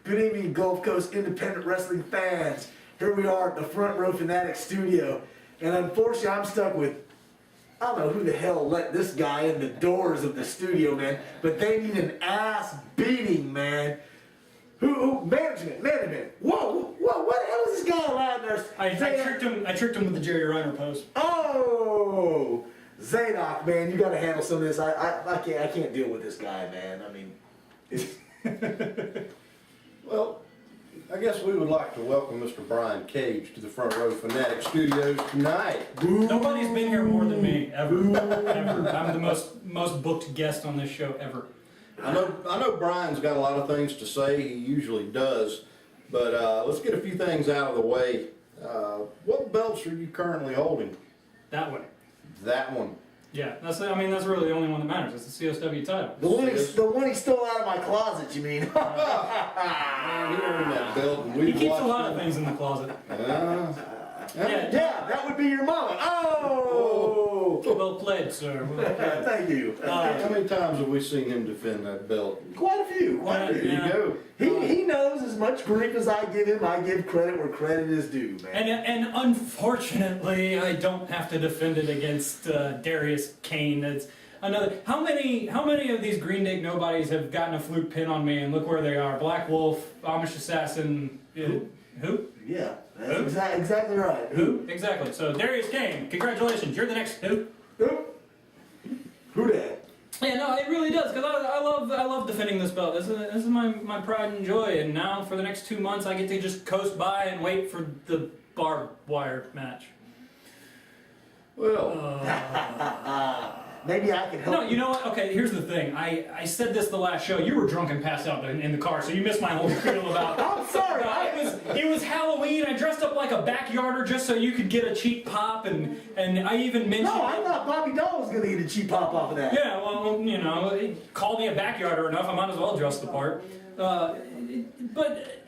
Good evening, Gulf Coast independent wrestling fans. Here we are at the Front Row Fanatics studio, and unfortunately I'm stuck with, I don't know who the hell let this guy in the doors of the studio, man, but they need an ass beating, man. Management. Whoa, what the hell is this guy allowed there? I tricked him with the Jerry Reiner pose. Oh, Zadok, man, you got to handle some of this. I can't deal with this guy, man. I mean, it's... Well, I guess we would like to welcome Mr. Brian Caige to the Front Row Fanatics studios tonight. Nobody's been here more than me, ever. I'm the most booked guest on this show ever. I know Brian's got a lot of things to say, he usually does, but let's get a few things out of the way. What belts are you currently holding? That way. That one. Yeah, that's really the only one that matters. It's the CSW title. The one he stole out of my closet, you mean? Man, he earned that belt. And He keeps a lot of things in the closet. Yeah, that would be your mama. Oh! Well played, sir. Well played. Thank you. How many times have we seen him defend that belt? Quite a few. There you go. He knows as much grief as I give him. I give credit where credit is due, man. And unfortunately, I don't have to defend it against Darius Kane. That's another. How many of these Green Dick nobodies have gotten a fluke pin on me? And look where they are: Black Wolf, Amish Assassin. Who? Yeah, that's exactly right. Who? Exactly. So Darius Kane, congratulations. You're the next who? Who that? Yeah, no, it really does, because I love defending this belt. This is my pride and joy, and now for the next 2 months I get to just coast by and wait for the barbed wire match. Well, maybe I can help. No, you know what? Okay, here's the thing. I said this the last show. You were drunk and passed out in the car, so you missed my whole spiel about... I'm sorry. It was Halloween. I dressed up like a backyarder just so you could get a cheap pop, and I even mentioned... No, I thought Bobby Doll was going to get a cheap pop off of that. Yeah, well, you know, call me a backyarder enough, I might as well dress the part. But...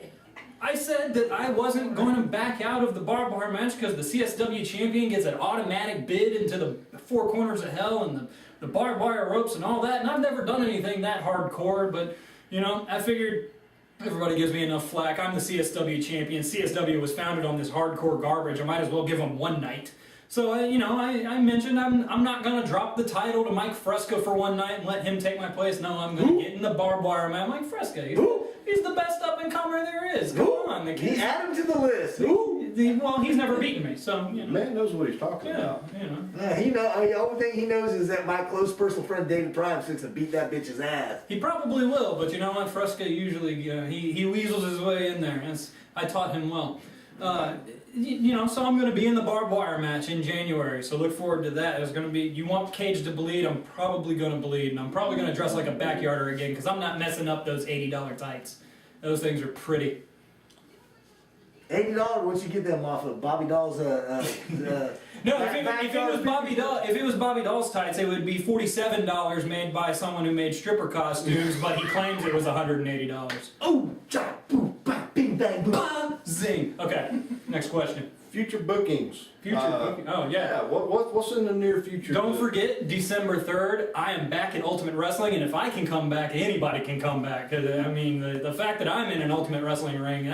I said that I wasn't going to back out of the barbed wire match because the CSW champion gets an automatic bid into the four corners of hell and the barbed wire ropes and all that, and I've never done anything that hardcore, but, you know, I figured everybody gives me enough flack. I'm the CSW champion. CSW was founded on this hardcore garbage. I might as well give them one night. So, you know, I mentioned I'm not going to drop the title to Mike Fresca for one night and let him take my place. No, I'm going to get in the barbed wire match. Mike Fresca, he's the best up-and-comer there is. Come on. Add him to the list. Well, he's never beaten me, so, you know. man knows what he's talking about. You know. The only thing he knows is that my close personal friend David Prime sits and beat that bitch's ass. He probably will, but you know what? Fresca usually, he weasels his way in there. I taught him well. You know, so I'm going to be in the barbed wire match in January, so look forward to that. It's going to be, you want Cage to bleed, I'm probably going to bleed, and I'm probably going to dress like a backyarder again, because I'm not messing up those $80 tights. Those things are pretty. $80, once you get them off of Bobby Doll's, No, if it was Bobby Doll's tights, it would be $47 made by someone who made stripper costumes, but he claims it was $180. Oh, cha, boom, ba, bing, bang, boom. Ba, zing. Okay, next question. Future bookings. Booking. Oh, yeah. What's in the near future? Don't forget, December 3rd, I am back at Ultimate Wrestling, and if I can come back, anybody can come back. I mean, the fact that I'm in an Ultimate Wrestling ring,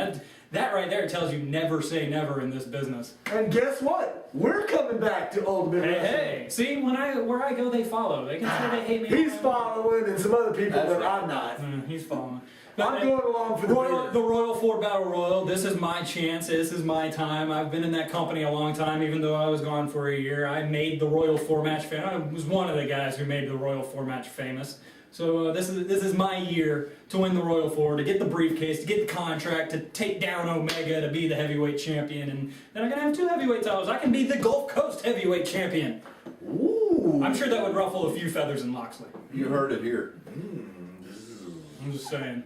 that right there tells you never say never in this business. And guess what? We're coming back to Ultimate Wrestling. Hey, see, where I go, they follow. They can say they hate me. He's following, and some other people, but I'm not. He's following. I'm going along for the Royal 4 Battle Royal. This is my chance. This is my time. I've been in that company a long time, even though I was gone for a year. I made the Royal 4 match famous. I was one of the guys who made the Royal 4 match famous. So this is my year to win the Royal 4, to get the briefcase, to get the contract, to take down Omega, to be the heavyweight champion, and then I'm gonna have 2 heavyweight titles. I can be the Gulf Coast heavyweight champion. Ooh! I'm sure that would ruffle a few feathers in Loxley. You heard it here. I'm just saying.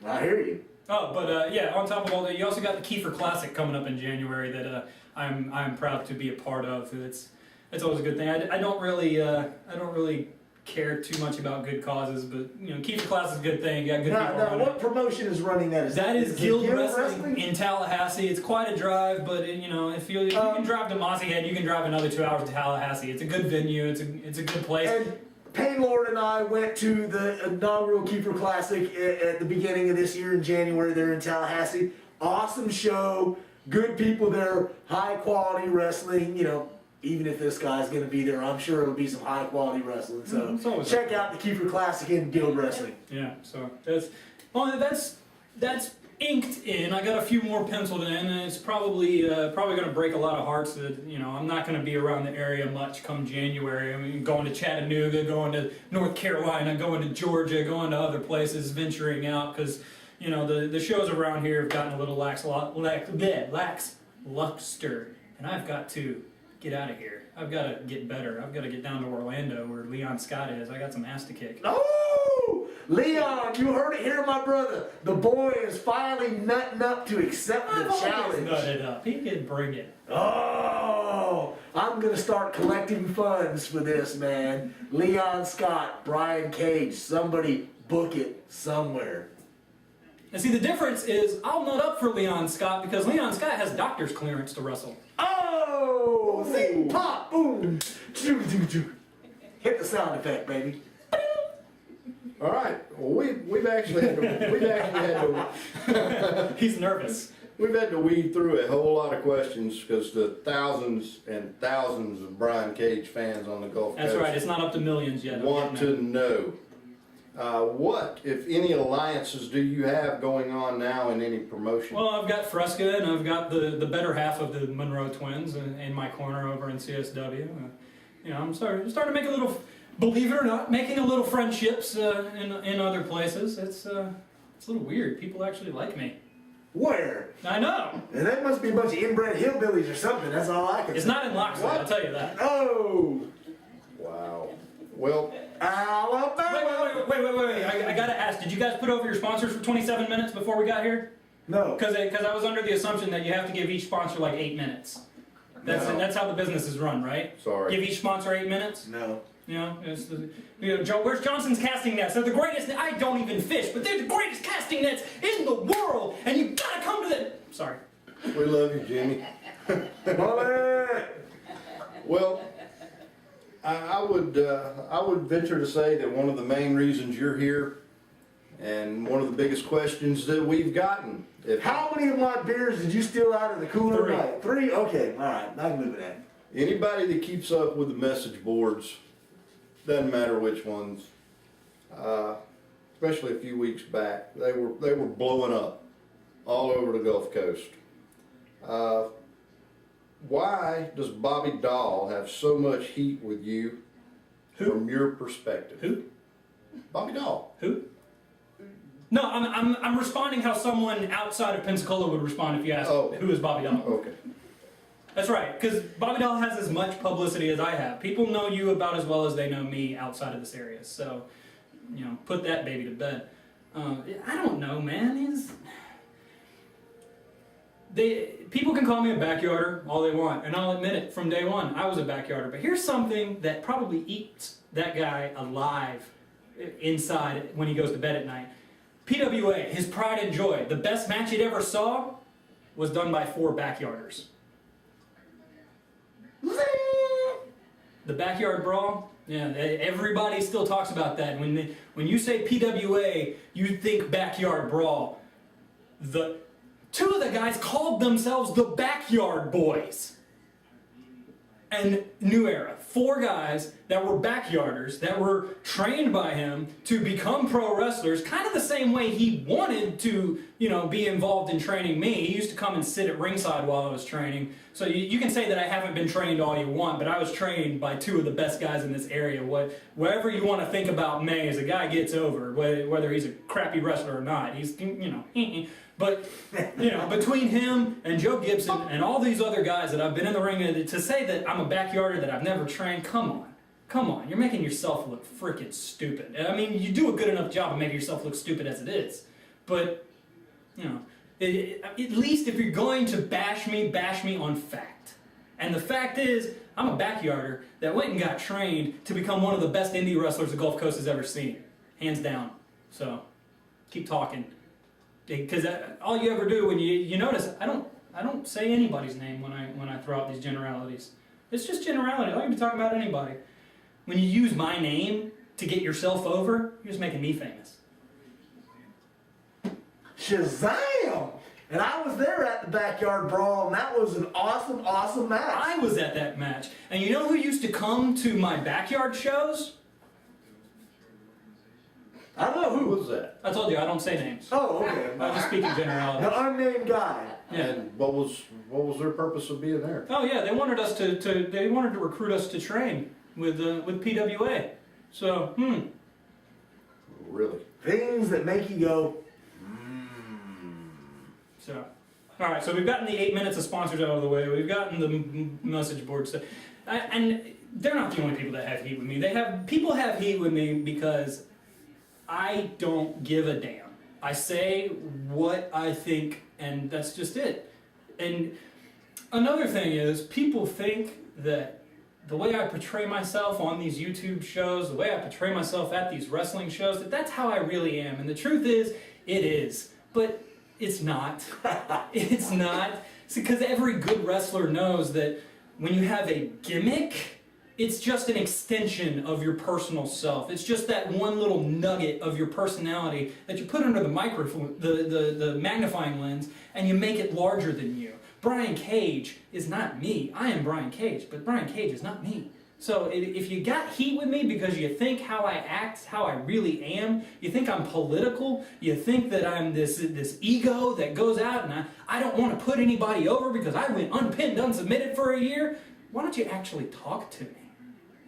I hear you. Oh, but yeah, on top of all that, you also got the Kiefer Classic coming up in January that I'm proud to be a part of. It's always a good thing. I don't really care too much about good causes, but you know, Kiefer Classic is a good thing. You got good people running. What promotion is running that? That is Guild Wrestling in Tallahassee. It's quite a drive, but you know, if you can drive to Mossy Head, you can drive another 2 hours to Tallahassee. It's a good venue. It's a good place. And Paylord and I went to the inaugural Kiefer Classic at the beginning of this year in January there in Tallahassee. Awesome show, good people there, high quality wrestling. You know, even if this guy's going to be there, I'm sure it'll be some high quality wrestling. So check out the Kiefer Classic in Guild Wrestling. Yeah, so that's inked in. I got a few more penciled in, and it's probably going to break a lot of hearts that, you know, I'm not going to be around the area much come January. I mean, going to Chattanooga, going to North Carolina, going to Georgia, going to other places, venturing out, because, you know, the shows around here have gotten a little lackluster, and I've got to get out of here. I've got to get better. I've got to get down to Orlando where Leon Scott is. I got some ass to kick. Oh, Leon, you heard it here, my brother. The boy is finally nutting up to accept the challenge. Nutted up. He can bring it. Oh, I'm going to start collecting funds for this, man. Leon Scott, Brian Caige, somebody book it somewhere. And see, the difference is I'll nut up for Leon Scott because Leon Scott has doctor's clearance to wrestle. Oh, see, pop, boom, choo, choo, choo. Hit the sound effect, baby. All right. Well, we've actually had to He's nervous. we've had to weed through a whole lot of questions because the thousands and thousands of Brian Caige fans on the Gulf Coast. That's right. It's not up to millions yet. Want to know what, if any, alliances do you have going on now in any promotion? Well, I've got Fresca, and I've got the better half of the Monroe twins in my corner over in CSW. You know, I'm starting to make a little, believe it or not, making a little friendships in other places. It's a little weird. People actually like me. Where? I know. And that must be a bunch of inbred hillbillies or something. That's all I can It's say. not in Loxley, I'll tell you that. Oh! Wow. Well, Alabama! Wait. I gotta ask, did you guys put over your sponsors for 27 minutes before we got here? No. Because I was under the assumption that you have to give each sponsor like 8 minutes. That's how the business is run, right? sorry. Give each sponsor 8 minutes? No. You know, where's Johnson's casting nets? They're the greatest. I don't even fish, but they're the greatest casting nets in the world, and you gotta come to the. Sorry. We love you, Jimmy. Bullet! Well, I would venture to say that one of the main reasons you're here, and one of the biggest questions that we've gotten. How many of my beers did you steal out of the cooler? 3. Right. 3? Okay, alright. I can live with that. Anybody that keeps up with the message boards, doesn't matter which ones, especially a few weeks back, they were blowing up all over the Gulf Coast. Why does Bobby Dahl have so much heat with you? Who? From your perspective? Who? Bobby Dahl. Who? No, I'm responding how someone outside of Pensacola would respond if you asked who is Bobby Dahl. Okay. That's right, because Bobby Dahl has as much publicity as I have. People know you about as well as they know me outside of this area. So, you know, put that baby to bed. I don't know, man. People can call me a backyarder all they want, and I'll admit it, from day one, I was a backyarder. But here's something that probably eats that guy alive inside when he goes to bed at night. PWA, his pride and joy, the best match he'd ever saw was done by 4 backyarders. The backyard brawl, yeah, everybody still talks about that. When you say PWA, you think backyard brawl. 2 of the guys called themselves the Backyard Boys. And New Era, 4 guys that were backyarders, that were trained by him to become pro wrestlers, kind of the same way he wanted to, you know, be involved in training me. He used to come and sit at ringside while I was training. So you can say that I haven't been trained all you want, but I was trained by 2 of the best guys in this area. Whatever you want to think about May, as a guy gets over, whether he's a crappy wrestler or not, he's, you know, but, you know, between him and Joe Gibson and all these other guys that I've been in the ring with, to say that I'm a backyarder that I've never trained, come on, you're making yourself look freaking stupid. I mean, you do a good enough job of making yourself look stupid as it is, but, you know, at least if you're going to bash me on fact. And the fact is, I'm a backyarder that went and got trained to become one of the best indie wrestlers the Gulf Coast has ever seen, hands down. So, keep talking. Because all you ever do when you notice, I don't say anybody's name when I throw out these generalities. It's just generality. I can be talking about anybody. When you use my name to get yourself over, you're just making me famous. Shazam! And I was there at the Backyard Brawl, and that was an awesome, awesome match. I was at that match. And you know who used to come to my backyard shows? I don't know Who who. was that? I told you, I don't say names. Oh, okay. I just speak in generalities. The unnamed guy. Yeah. And what was their purpose of being there? Oh yeah, they wanted us they wanted to recruit us to train with PWA. So, Really? Things that make you go, So, all right. So we've gotten the 8 minutes of sponsors out of the way. We've gotten the message board stuff, and they're not the only people that have heat with me. People have heat with me because I don't give a damn. I say what I think, and that's just it. And another thing is, people think that the way I portray myself on these YouTube shows, the way I portray myself at these wrestling shows, that's how I really am. And the truth is, it is. But it's not. It's not. Because every good wrestler knows that when you have a gimmick, it's just an extension of your personal self. It's just that one little nugget of your personality that you put under the microphone, the magnifying lens, and you make it larger than you. Brian Caige is not me. I am Brian Caige, but Brian Caige is not me. So if you got heat with me because you think how I act, how I really am, you think I'm political, you think that I'm this ego that goes out and I don't want to put anybody over because I went unpinned, unsubmitted for a year, why don't you actually talk to me?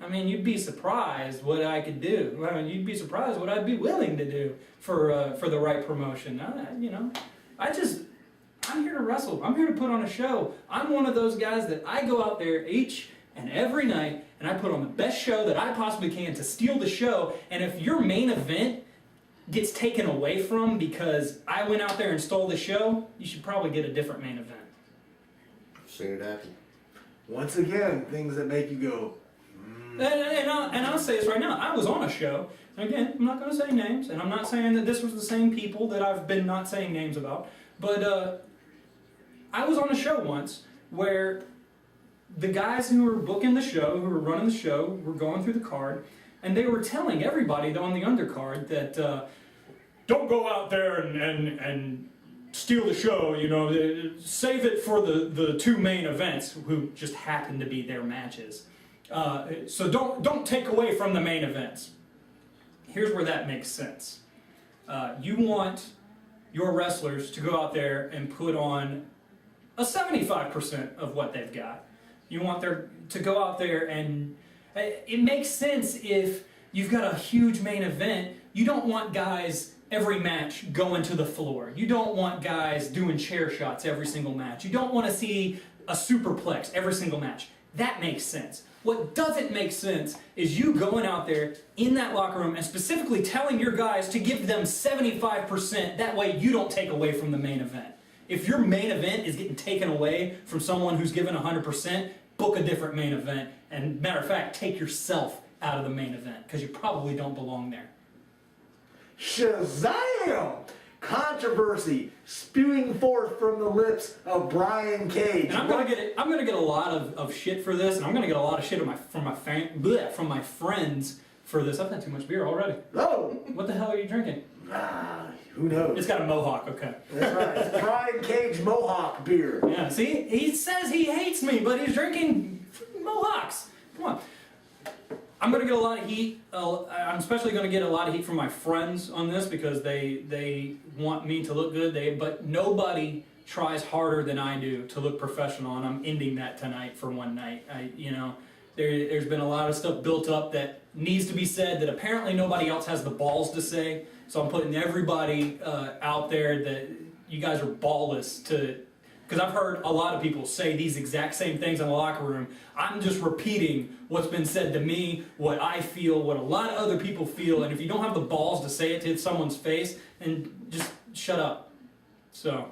I mean, you'd be surprised what I could do. I mean, you'd be surprised what I'd be willing to do for the right promotion. I'm here to wrestle. I'm here to put on a show. I'm one of those guys that I go out there each and every night and I put on the best show that I possibly can to steal the show. And if your main event gets taken away from because I went out there and stole the show, you should probably get a different main event. I've seen it happen. once again, things that make you go, And I'll say this right now. I was on a show. Again, I'm not going to say names, and I'm not saying that this was the same people that I've been not saying names about. But I was on a show once where the guys who were booking the show, who were running the show, were going through the card, and they were telling everybody on the undercard that don't go out there and steal the show, you know, save it for the two main events, who just happened to be their matches. So don't take away from the main events. Here's where that makes sense. You want your wrestlers to go out there and put on a 75% of what they've got. You want to go out there and it makes sense if you've got a huge main event. You don't want guys every match going to the floor. You don't want guys doing chair shots every single match. You don't want to see a superplex every single match. That makes sense. What doesn't make sense is you going out there in that locker room and specifically telling your guys to give them 75%. That way you don't take away from the main event. If your main event is getting taken away from someone who's given 100%, book a different main event. And matter of fact, take yourself out of the main event because you probably don't belong there. Shazam! Controversy spewing forth from the lips of Brian Caige. And I'm gonna get a lot of shit for this, and I'm gonna get a lot of shit from my friends for this. I've had too much beer already. Oh! What the hell are you drinking? Who knows? It's got a mohawk. Okay. That's right. It's Brian Caige Mohawk beer. Yeah. See, he says he hates me, but he's drinking mohawks. Come on. I'm going to get a lot of heat. I'm especially going to get a lot of heat from my friends on this because they want me to look good. But nobody tries harder than I do to look professional, and I'm ending that tonight for one night. There's been a lot of stuff built up that needs to be said that apparently nobody else has the balls to say. So I'm putting everybody out there that you guys are ballless to. Because I've heard a lot of people say these exact same things in the locker room. I'm just repeating what's been said to me, what I feel, what a lot of other people feel. And if you don't have the balls to say it to someone's face, then just shut up. So,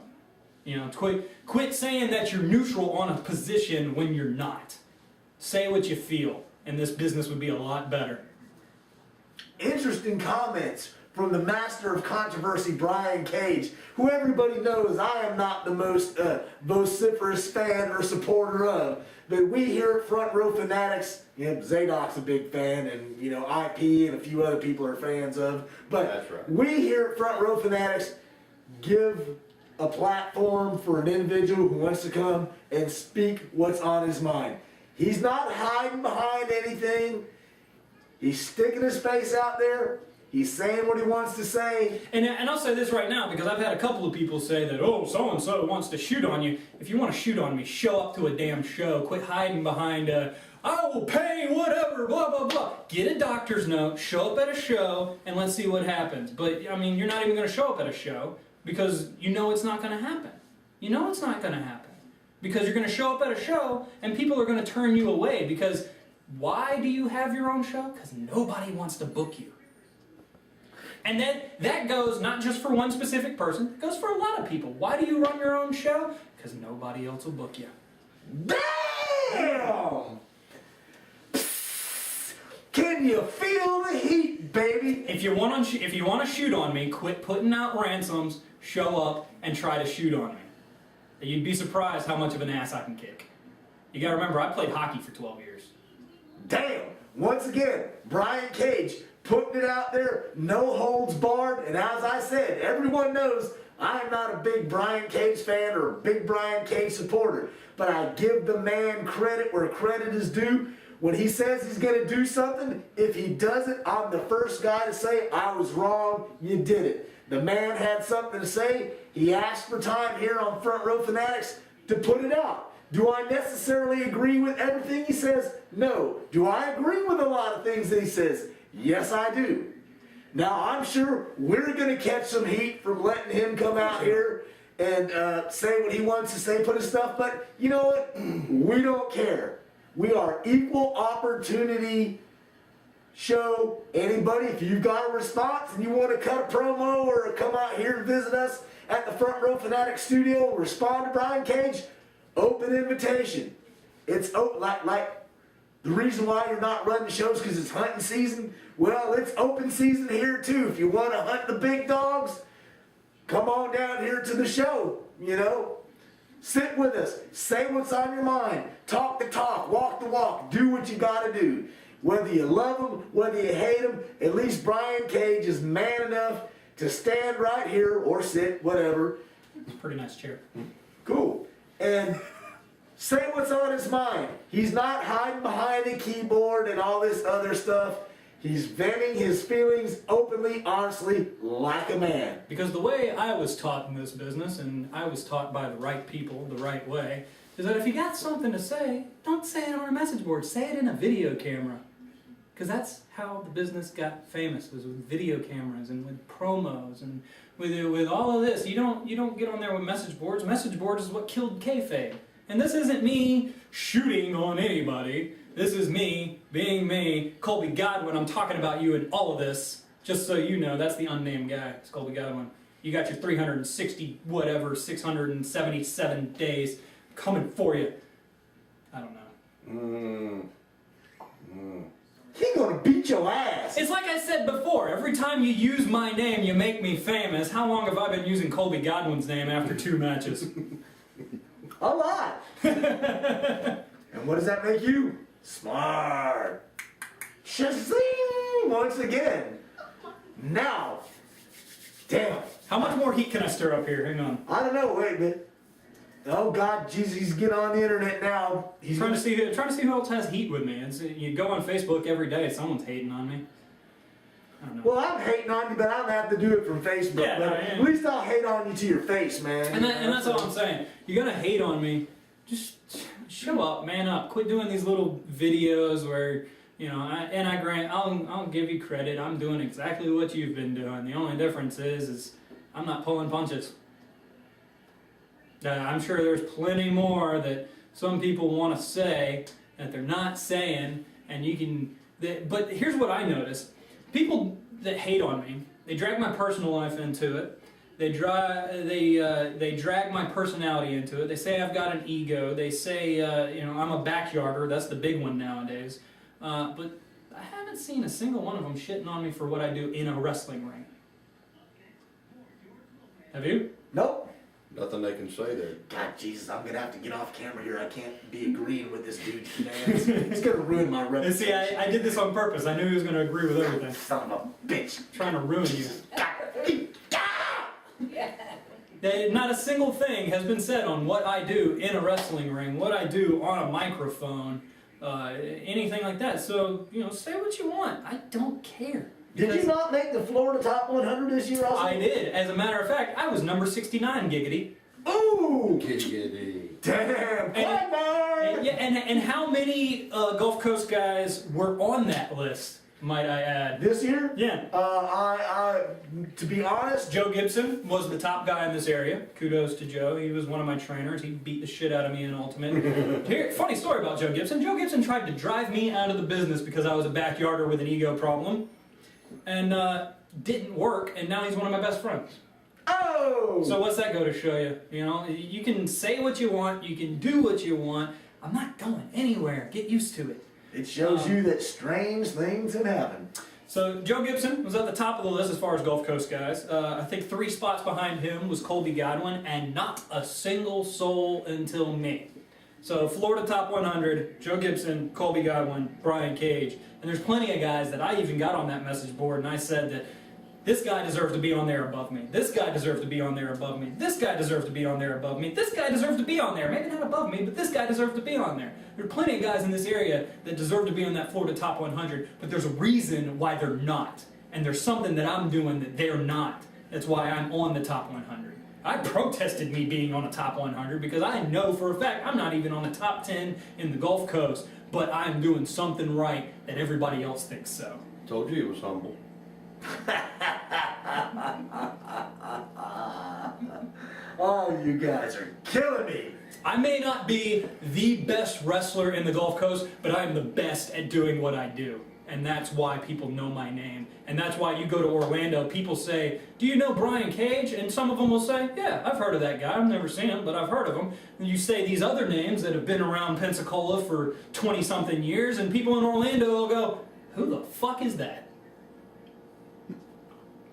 quit saying that you're neutral on a position when you're not. Say what you feel, and this business would be a lot better. Interesting comments from the master of controversy, Brian Caige, who everybody knows I am not the most vociferous fan or supporter of. But we here at Front Row Fanatics, Zadok's a big fan, and IP and a few other people are fans of. But That's right. we here at Front Row Fanatics give a platform for an individual who wants to come and speak what's on his mind. He's not hiding behind anything. He's sticking his face out there. He's saying what he wants to say. And I'll say this right now, because I've had a couple of people say that, oh, so-and-so wants to shoot on you. If you want to shoot on me, show up to a damn show. Quit hiding behind, I will pay whatever, blah, blah, blah. Get a doctor's note, show up at a show, and let's see what happens. But, I mean, you're not even going to show up at a show because you know it's not going to happen. You know it's not going to happen. Because you're going to show up at a show, and people are going to turn you away. Because why do you have your own show? Because nobody wants to book you. And then that goes not just for one specific person, it goes for a lot of people. Why do you run your own show? Because nobody else will book you. Damn! Can you feel the heat, baby? If you want to shoot on me, quit putting out ransoms, show up, and try to shoot on me. You'd be surprised how much of an ass I can kick. You gotta remember, I played hockey for 12 years. Damn! Once again, Brian Caige putting it out there, no holds barred, and as I said, everyone knows I am not a big Brian Caige fan or a big Brian Caige supporter, but I give the man credit where credit is due. When he says he's going to do something, if he does it, I'm the first guy to say, I was wrong, you did it. The man had something to say. He asked for time here on Front Row Fanatics to put it out. Do I necessarily agree with everything he says? No. Do I agree with a lot of things that he says? Yes, I do. Now, I'm sure we're going to catch some heat from letting him come out here and say what he wants to say, put his stuff, but you know what? We don't care. We are equal opportunity show. Anybody, if you've got a response and you want to cut a promo or come out here and visit us at the Front Row Fanatics studio, respond to Brian Caige, open invitation. It's like the reason why you're not running shows because it's hunting season. Well, it's open season here too. If you want to hunt the big dogs, come on down here to the show, Sit with us. Say what's on your mind. Talk the talk. Walk the walk. Do what you got to do. Whether you love him, whether you hate him, at least Brian Caige is man enough to stand right here or sit, whatever. It's a pretty nice chair. Cool. And say what's on his mind. He's not hiding behind a keyboard and all this other stuff. He's venting his feelings openly, honestly, like a man. Because the way I was taught in this business, and I was taught by the right people the right way, is that if you got something to say, don't say it on a message board. Say it in a video camera. Because that's how the business got famous, was with video cameras and with promos and with all of this. You don't get on there with message boards. Message boards is what killed kayfabe. And this isn't me shooting on anybody. This is me being me, Colby Godwin. I'm talking about you in all of this. Just so you know, that's the unnamed guy. It's Colby Godwin. You got your 360 whatever, 677 days coming for you. I don't know. He gonna beat your ass. It's like I said before, every time you use my name, you make me famous. How long have I been using Colby Godwin's name after 2 matches? A lot. And what does that make you? Smart. Shazing! Once again. Now. Damn. How much more heat can I stir up here? Hang on. I don't know. Wait a minute. Oh God, Jesus, he's getting on the internet now. He's Trying to see who else has heat with me. You go on Facebook every day, someone's hating on me. I don't know. Well, I'm hating on you, but I don't have to do it from Facebook. Yeah, but at least I'll hate on you to your face, man. And that's all I'm saying. You're gonna hate on me. Just show up, man up. Quit doing these little videos where, I'll give you credit. I'm doing exactly what you've been doing. The only difference is I'm not pulling punches. I'm sure there's plenty more that some people want to say that they're not saying, and you can. But here's what I notice: people that hate on me, they drag my personal life into it. They drag my personality into it. They say I've got an ego. They say I'm a backyarder. That's the big one nowadays. But I haven't seen a single one of them shitting on me for what I do in a wrestling ring. Have you? Nope. Nothing they can say there. God, Jesus, I'm gonna have to get off camera here. I can't be agreeing with this dude, man. It's gonna ruin my And reputation. see, I did this on purpose. I knew he was going to agree with everything. Son of a bitch. Trying to ruin you. Yeah. Not a single thing has been said on what I do in a wrestling ring, what I do on a microphone, anything like that. So, say what you want. I don't care. Did you not make the Florida Top 100 this year, also? I did. As a matter of fact, I was number 69, giggity. Ooh! Giggity. Damn! And how many Gulf Coast guys were on that list, might I add? This year? Yeah. To be honest, Joe Gibson was the top guy in this area. Kudos to Joe. He was one of my trainers. He beat the shit out of me in Ultimate. Here, funny story about Joe Gibson. Joe Gibson tried to drive me out of the business because I was a backyarder with an ego problem. And didn't work, and now he's one of my best friends. oh! So what's that go to show you? You can say what you want, you can do what you want. I'm not going anywhere. Get used to it. It shows you that strange things have happened. So Joe Gibson was at the top of the list as far as Gulf Coast guys. I think 3 spots behind him was Colby Godwin, and not a single soul until me. So Florida Top 100, Joe Gibson, Colby Godwin, Brian Caige. And there's plenty of guys that I even got on that message board, and I said that this guy deserves to be on there above me. This guy deserves to be on there above me. This guy deserves to be on there above me. This guy deserves to be on there. Maybe not above me, but this guy deserves to be on there. There are plenty of guys in this area that deserve to be on that Florida Top 100, but there's a reason why they're not. And there's something that I'm doing that they're not. That's why I'm on the Top 100. I protested me being on the Top 100 because I know for a fact I'm not even on the top 10 in the Gulf Coast, but I'm doing something right that everybody else thinks so. Told you he was humble. Oh, you guys are killing me. I may not be the best wrestler in the Gulf Coast, but I am the best at doing what I do. And that's why people know my name. And that's why you go to Orlando, people say, do you know Brian Caige? And some of them will say, yeah, I've heard of that guy. I've never seen him, but I've heard of him. And you say these other names that have been around Pensacola for 20-something years, and people in Orlando will go, who the fuck is that?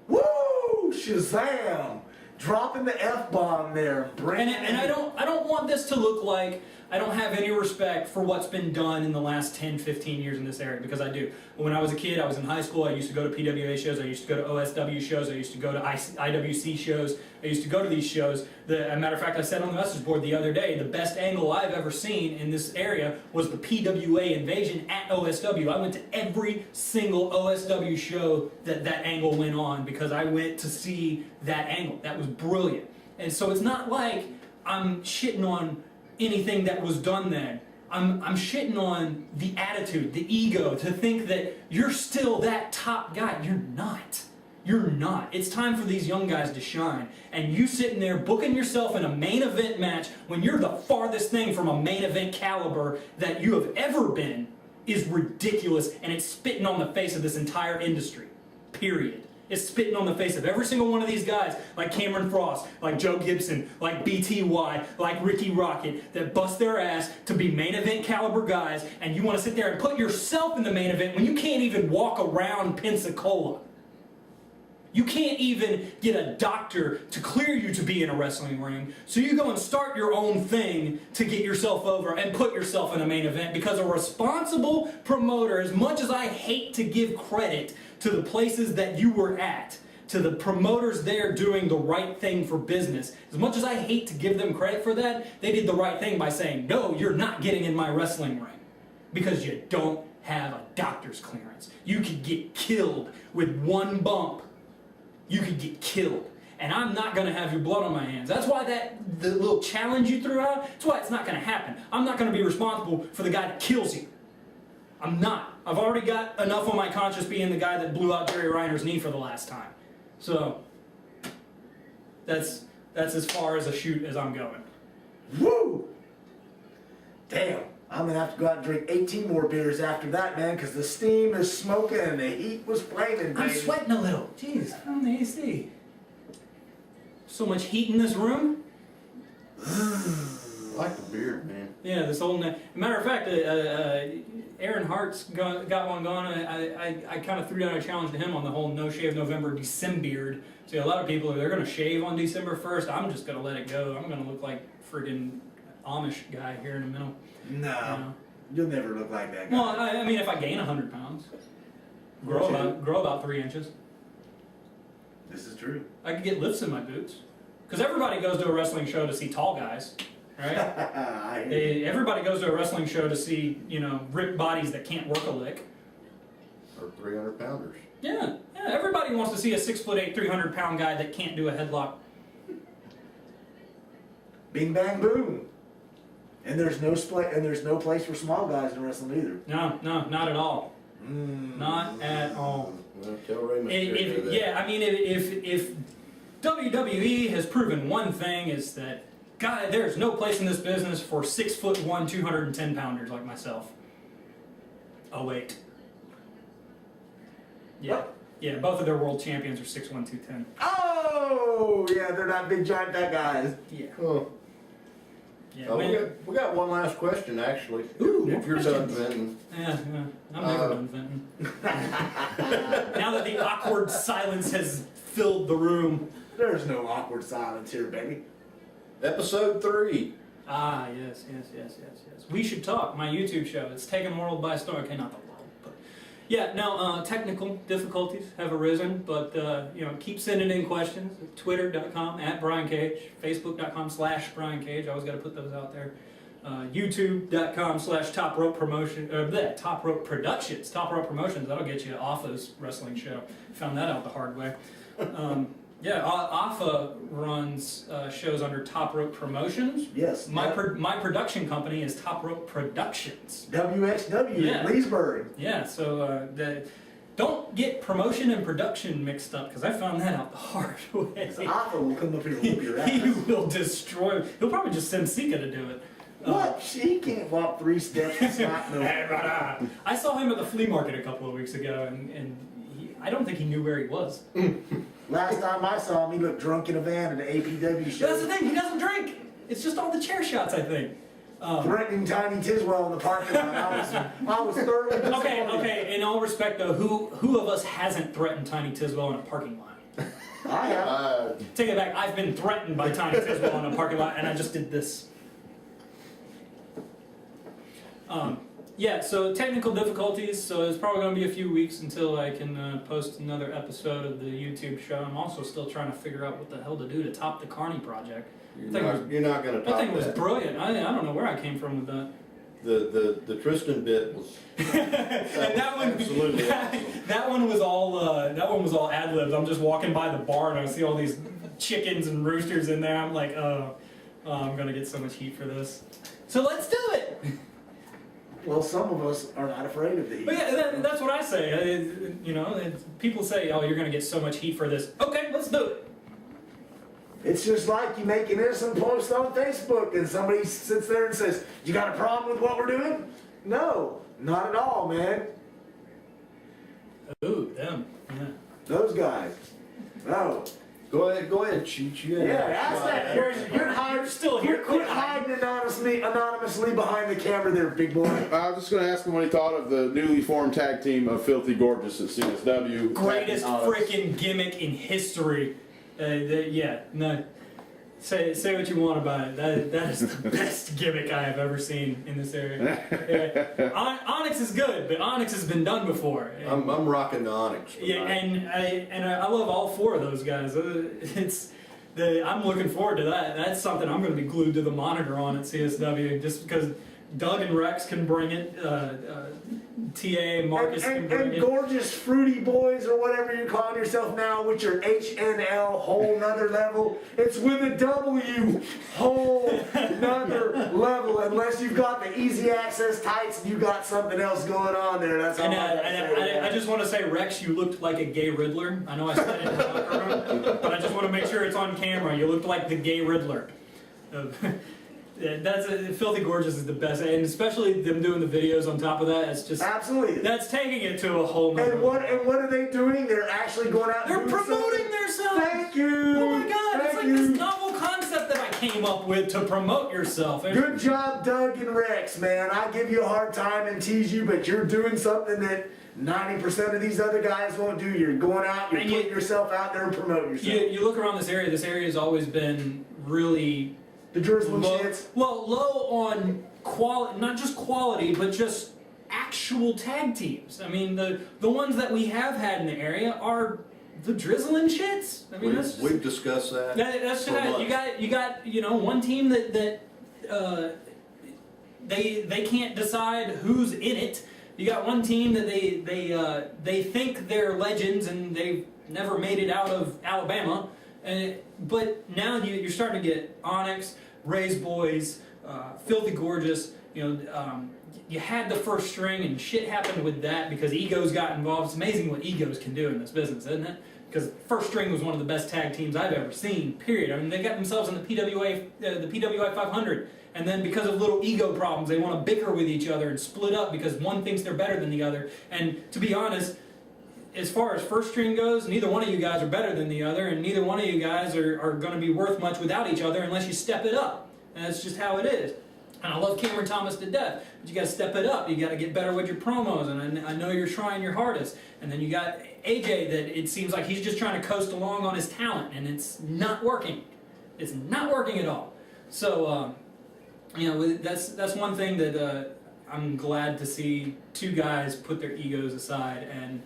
Woo! Shazam! Dropping the F-bomb there. And I don't want this to look like I don't have any respect for what's been done in the last 10, 15 years in this area, because I do. When I was a kid, I was in high school, I used to go to PWA shows, I used to go to OSW shows, I used to go to IWC shows, I used to go to these shows. As a matter of fact, I said on the message board the other day, the best angle I've ever seen in this area was the PWA invasion at OSW. I went to every single OSW show that angle went on because I went to see that angle. That was brilliant. And so it's not like I'm shitting on anything that was done then. I'm shitting on the attitude, the ego, to think that you're still that top guy. You're not. You're not. It's time for these young guys to shine. And you sitting there booking yourself in a main event match when you're the farthest thing from a main event caliber that you have ever been is ridiculous, and it's spitting on the face of this entire industry. Period. It's spitting on the face of every single one of these guys, like Cameron Frost, like Joe Gibson, like BTY, like Ricky Rocket, that bust their ass to be main event caliber guys, and you want to sit there and put yourself in the main event when you can't even walk around Pensacola. You can't even get a doctor to clear you to be in a wrestling ring, so you go and start your own thing to get yourself over and put yourself in a main event, because a responsible promoter, as much as I hate to give credit to the places that you were at, to the promoters there doing the right thing for business, as much as I hate to give them credit for that, they did the right thing by saying, no, you're not getting in my wrestling ring, because you don't have a doctor's clearance. You could get killed with one bump. You could get killed. And I'm not going to have your blood on my hands. That's why the little challenge you threw out, that's why it's not going to happen. I'm not going to be responsible for the guy that kills you. I'm not. I've already got enough on my conscience being the guy that blew out Jerry Reiner's knee for the last time. So, that's as far as a shoot as I'm going. Woo! Damn. I'm gonna have to go out and drink 18 more beers after that, man, because the steam is smoking and the heat was flaming, baby. I'm sweating a little. Jeez, I'm the AC. So much heat in this room. I like the beard, man. Yeah, this whole... Matter of fact, Aaron Hart's got one going. I kind of threw down a challenge to him on the whole no shave November Decembeard. See, a lot of people, they're going to shave on December 1st. I'm just going to let it go. I'm going to look like friggin' Amish guy here in the middle. No, you'll never look like that guy. Well, I mean, if I gain 100 pounds, grow about 3 inches. This is true. I could get lifts in my boots. Because everybody goes to a wrestling show to see tall guys, right? Everybody goes to a wrestling show to see, ripped bodies that can't work a lick. Or 300 pounders. Yeah, everybody wants to see a 6'8", 300-pound guy that can't do a headlock. Bing bang boom. And there's no place for small guys in wrestling either. No, not at all. Not at all. Well, tell Ray Mysterio that. If WWE has proven one thing is that, God, there's no place in this business for 6'1", 210-pounders like myself. Oh wait. Yeah. What? Yeah, both of their world champions are 6'1", 210. Oh, yeah, they're not big giant fat guys. Yeah. Oh. Yeah. We got one last question, actually. Ooh, if you're done venting. Yeah, I'm never done venting. Now that the awkward silence has filled the room. There's no awkward silence here, baby. Episode 3. Ah, yes. We Should Talk, my YouTube show. It's taken the world by storm. Okay, not the world, but yeah. No, technical difficulties have arisen, but keep sending in questions. Twitter.com @Brian Caige, Facebook.com/Brian Caige. I always got to put those out there. YouTube.com/Top Rope Promotion. Top Rope Productions. Top Rope Promotions. That'll get you to Offa's wrestling show. Found that out the hard way. Offa runs shows under Top Rope Promotions. Yes. My production company is Top Rope Productions. WXW, Yeah. Leesburg. Yeah, so don't get promotion and production mixed up, because I found that out the hard way. Alpha will come up here and whoop your ass. He will destroy. He'll probably just send Sika to do it. What? He can't walk 3 steps and not know. I saw him at the flea market a couple of weeks ago, and I don't think he knew where he was. Last time I saw him, he looked drunk in a van at an APW show. That's the thing, he doesn't drink. It's just all the chair shots, I think. Threatening Tiny Tiswell in the parking lot. I was thoroughly disappointed. Okay. In all respect, though, who of us hasn't threatened Tiny Tiswell in a parking lot? I have. Take it back. I've been threatened by Tiny Tiswell in a parking lot, and I just did this. So technical difficulties, so it's probably going to be a few weeks until I can post another episode of the YouTube show. I'm also still trying to figure out what the hell to do to top the Carney project. You're not going to top That thing was that. brilliant. I don't know where I came from with that. The Tristan bit was And that one, absolutely awesome. that one was all ad libs. I'm just walking by the bar and I see all these chickens and roosters in there. I'm like, oh, I'm gonna get so much heat for this. So let's do it. Well, some of us are not afraid of the heat. But yeah, that's what I say. People say, oh, you're gonna get so much heat for this. Okay, let's do it. It's just like you make an innocent post on Facebook and somebody sits there and says, you got a problem with what we're doing? No, not at all, man. Ooh, them. Yeah. Those guys. No. Go ahead, Cheech. Ask that. You're hiding. Still here. Quit hiding anonymously behind the camera there, big boy. I was just going to ask him what he thought of the newly formed tag team of Filthy Gorgeous at CSW. Greatest freaking gimmick in history. Say what you want about it. That is the best gimmick I have ever seen in this area. Onyx is good, but Onyx has been done before. I'm rocking the Onyx. Yeah, and I love all four of those guys. I'm looking forward to that. That's something I'm going to be glued to the monitor on at CSW, just because Doug and Rex can bring it. TA and Marcus can bring it. Gorgeous Fruity Boys, or whatever you're calling yourself now, with your HNL, whole nother level. It's with a W, whole nother level. Unless you've got the easy access tights and you got something else going on there. That's all I just want to say, Rex, you looked like a gay Riddler. I know I said it in the locker room, but I just want to make sure it's on camera. You looked like the gay Riddler. Filthy Gorgeous is the best, and especially them doing the videos on top of that. It's just absolutely. That's taking it to a whole nother. And what are they doing? They're actually going out. They're and promoting themselves. Thank you. Oh my God! It's like this novel concept that I came up with to promote yourself. Good job, Doug and Rex, man. I give you a hard time and tease you, but you're doing something that 90% of these other guys won't do. You're going out, you're putting yourself out there and promoting yourself. You look around this area has always been really The drizzling low, shits. well, low on quality, not just quality, but just actual tag teams. I mean, the ones that we have had in the area are the drizzling shits. I mean, We've discussed that. That's so just, much. you got one team that they can't decide who's in it. You got one team that they think they're legends and they've never made it out of Alabama, but now you're starting to get Onyx, Ray's Boys, Filthy Gorgeous. You had the first string and shit happened with that because egos got involved. It's amazing what egos can do in this business, isn't it? Because first string was one of the best tag teams I've ever seen. Period. I mean, they got themselves in the PWI 500. And then because of little ego problems, they want to bicker with each other and split up because one thinks they're better than the other. And to be honest, as far as first string goes, neither one of you guys are better than the other, and neither one of you guys are going to be worth much without each other unless you step it up. And that's just how it is. And I love Cameron Thomas to death, but you got to step it up. You got to get better with your promos, and I know you're trying your hardest. And then you got AJ that it seems like he's just trying to coast along on his talent, and it's not working. It's not working at all. So, that's one thing that I'm glad to see two guys put their egos aside and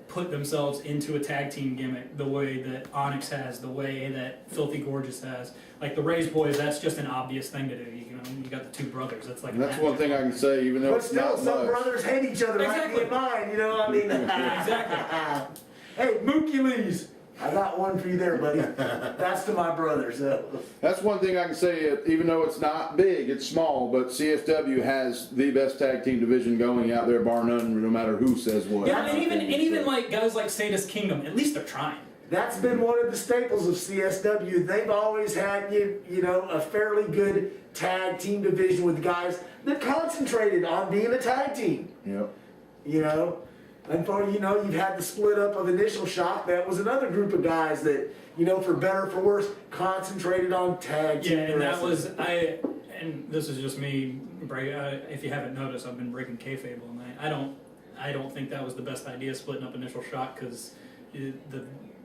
put themselves into a tag team gimmick the way that Onyx has, the way that Filthy Gorgeous has. Like the Ray's Boys, that's just an obvious thing to do. You got the two brothers. That's like. And that's one thing I can say, even though But it's still, not some much. brothers hate each other. Exactly. Right in mine, I mean. Exactly. Hey, Mookie Lees, I got one for you there, buddy. That's to my brother. So. That's one thing I can say, even though it's not big, it's small, but CSW has the best tag team division going out there, bar none, no matter who says what. Yeah, and even like guys like Sadist Kingdom, at least they're trying. That's been one of the staples of CSW. They've always had a fairly good tag team division with guys that concentrated on being a tag team. Yep. And for you've had the split up of Initial Shock. That was another group of guys that for better or for worse concentrated on tag team. Yeah, and wrestling. that was and this is just me. If you haven't noticed, I've been breaking kayfabe all night. I don't think that was the best idea, splitting up Initial Shock, because the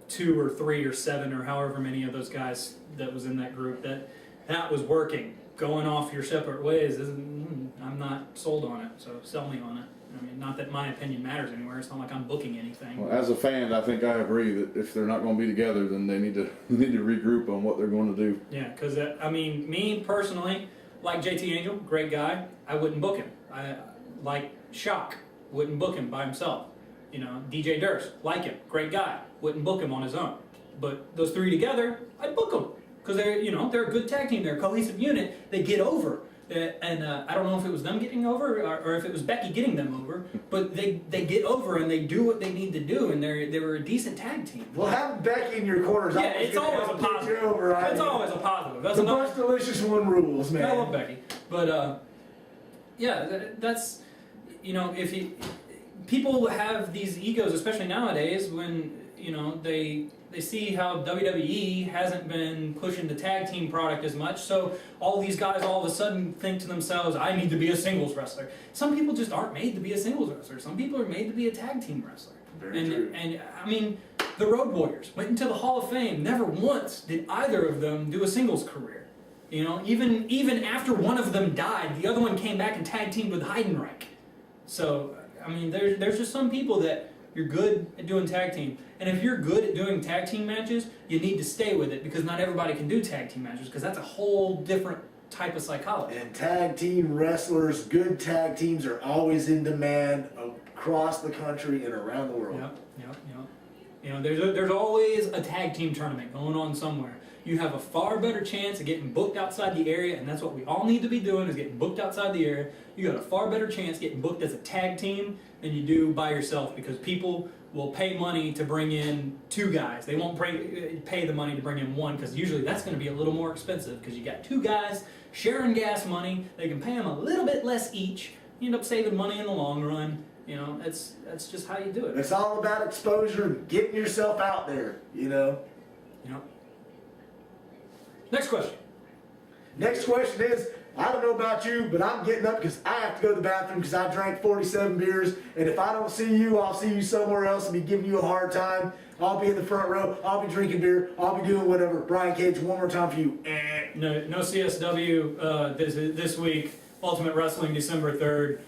2 or 3 or 7 or however many of those guys that was in that group that was working. Going off your separate ways, I'm not sold on it. So sell me on it. I mean, not that my opinion matters anywhere. It's not like I'm booking anything. Well, as a fan, I think I agree that if they're not going to be together, then they need to regroup on what they're going to do. Yeah, because me personally, like JT Angel, great guy. I wouldn't book him. I like Shock, wouldn't book him by himself. DJ Durst, like him, great guy, wouldn't book him on his own. But those 3 together, I'd book them because they're a good tag team. They're a cohesive unit. They get over. And I don't know if it was them getting over or if it was Becky getting them over, but they get over and they do what they need to do, and they were a decent tag team. Well, having Becky in your corner is it's always a positive. It's always a positive. That's the most delicious one rules, man. I love Becky, but that's if people have these egos, especially nowadays, when they see how WWE hasn't been pushing the tag team product as much, so all these guys all of a sudden think to themselves, I need to be a singles wrestler. Some people just aren't made to be a singles wrestler. Some people are made to be a tag team wrestler. Very true. And I mean, the Road Warriors went into the Hall of Fame. Never once did either of them do a singles career. Even after one of them died, the other one came back and tag teamed with Heidenreich. So, I mean, there's just some people that you're good at doing tag team. And if you're good at doing tag team matches, you need to stay with it, because not everybody can do tag team matches, because that's a whole different type of psychology. And tag team wrestlers, good tag teams are always in demand across the country and around the world. Yep. There's always a tag team tournament going on somewhere. You have a far better chance of getting booked outside the area, and that's what we all need to be doing, is getting booked outside the area. You got a far better chance getting booked as a tag team than you do by yourself, because people will pay money to bring in 2 guys. They won't pay the money to bring in 1, because usually that's going to be a little more expensive, because you got 2 guys sharing gas money. They can pay them a little bit less each. You end up saving money in the long run. That's just how you do it. It's all about exposure and getting yourself out there, Next question. Next question is, I don't know about you, but I'm getting up because I have to go to the bathroom because I drank 47 beers. And if I don't see you, I'll see you somewhere else and be giving you a hard time. I'll be in the front row. I'll be drinking beer. I'll be doing whatever. Brian Caige, one more time for you. No CSW this week. Ultimate Wrestling, December 3rd.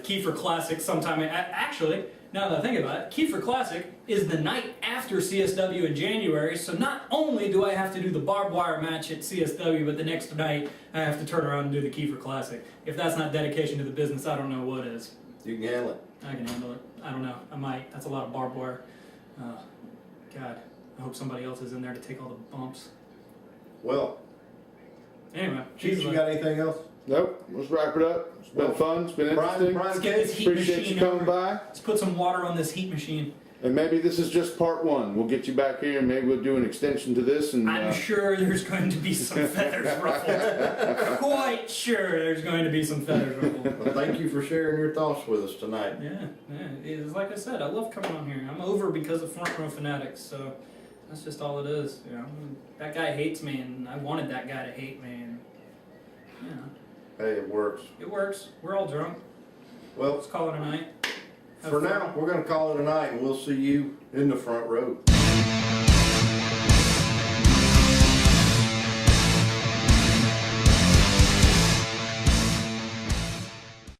Kiefer Classic sometime. Actually, now that I think about it, Kiefer Classic is the night after CSW in January, so not only do I have to do the barbed wire match at CSW, but the next night I have to turn around and do the Kiefer Classic. If that's not dedication to the business, I don't know what is. You can handle it. I can handle it. I don't know. I might. That's a lot of barbed wire. God, I hope somebody else is in there to take all the bumps. Well, Anyway, Chief, you got anything else? Nope. Let's wrap it up. It's been fun. It's been interesting. Brian let's get this Caige, heat Appreciate machine you coming over. by. Let's put some water on this heat machine. And maybe this is just part one. We'll get you back here and maybe we'll do an extension to this. And I'm sure there's going to be some feathers ruffled. Quite sure there's going to be some feathers ruffled. well, thank you for sharing your thoughts with us tonight. Yeah. It's like I said, I love coming on here. I'm over because of Front Row Fanatics, so that's just all it is. You know, that guy hates me, and I wanted that guy to hate me, and you know, Hey, it works. it works. We're all drunk. Well, Let's call it a night. Have for fun. now, we're going to call it a night, and we'll see you in the front row.